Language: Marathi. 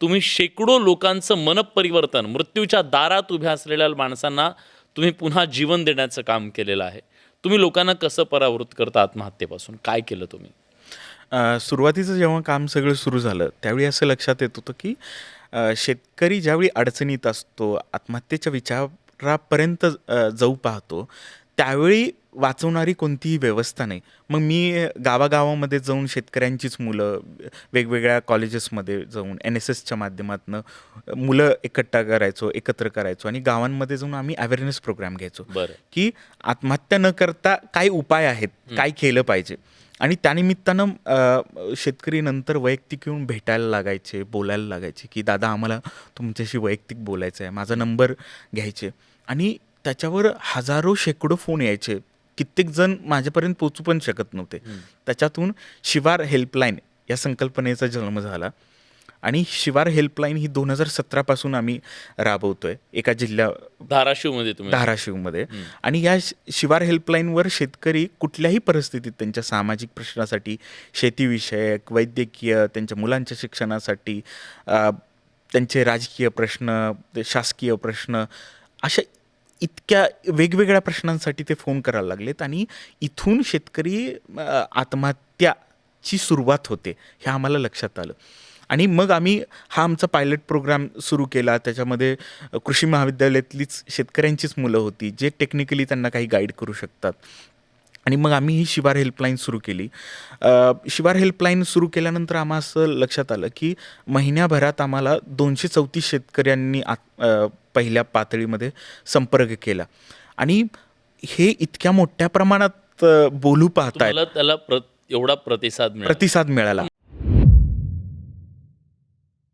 तुम्ही शेकडो लोकांचं मनपरिवर्तन, मृत्यूच्या दारात उभ्या असलेल्या माणसांना तुम्ही पुन्हा जीवन देण्याचं काम केलेलं आहे. तुम्ही लोकांना कसं परावृत्त करता आत्महत्येपासून? काय केलं तुम्ही? सुरुवातीचं जेव्हा काम सगळं सुरू झालं त्यावेळी असं लक्षात येत होतं की शेतकरी ज्यावेळी अडचणीत असतो, आत्महत्येच्या विचारापर्यंत जाऊ पाहतो, त्यावेळी वाचवणारी कोणतीही व्यवस्था नाही. मग मी गावागावामध्ये जाऊन शेतकऱ्यांचीच मुलं, वेगवेगळ्या कॉलेजेसमध्ये जाऊन NSSच्या माध्यमातून मुलं एकत्र करायचो आणि गावांमध्ये जाऊन आम्ही अवेअरनेस प्रोग्राम घ्यायचो बरं. की आत्महत्या न करता काय उपाय आहेत, काय केलं पाहिजे. आणि त्यानिमित्तानं शेतकरी नंतर वैयक्तिक येऊन भेटायला लागायचे, बोलायला लागायचे की दादा आम्हाला तुमच्याशी वैयक्तिक बोलायचं आहे, माझा नंबर घ्यायचे. आणि त्याच्यावर हजारो शेकडो फोन यायचे. कित्येक जण माझ्यापर्यंत पोचू पण शकत नव्हते. त्याच्यातून शिवार हेल्पलाईन या संकल्पनेचा जन्म झाला आणि शिवार हेल्पलाईन ही 2017 आम्ही राबवतोय एका धाराशिवमध्ये तुम्ही? धाराशिवमध्ये. आणि या शिवार हेल्पलाईनवर शेतकरी कुठल्याही परिस्थितीत त्यांच्या सामाजिक प्रश्नासाठी, शेतीविषयक, वैद्यकीय, त्यांच्या मुलांच्या शिक्षणासाठी, त्यांचे राजकीय प्रश्न, शासकीय प्रश्न, अशा इतक्या वेगवेगळ्या प्रश्नांसाठी ते फोन करायला लागलेत. आणि इथून शेतकरी आत्महत्याची सुरुवात होते हे आम्हाला लक्षात आलं. आणि मग आम्ही हा आमचा पायलट प्रोग्राम सुरू केला. त्याच्यामध्ये कृषी महाविद्यालयातलीच शेतकऱ्यांचीच मुलं होती जे टेक्निकली त्यांना काही गाईड करू शकतात. आणि मग आम्ही ही शिवार हेल्पलाईन सुरू केली. शिवार हेल्पलाईन सुरू केल्यानंतर आम्हाला असं लक्षात आलं की महिन्याभरात आम्हाला 234 शेतकऱ्यांनी पहिल्या पातळीमध्ये संपर्क केला. आणि हे इतक्या मोठ्या प्रमाणात बोलू पाहतायत, त्याला एवढा प्रतिसाद मिळाला. मिळाला.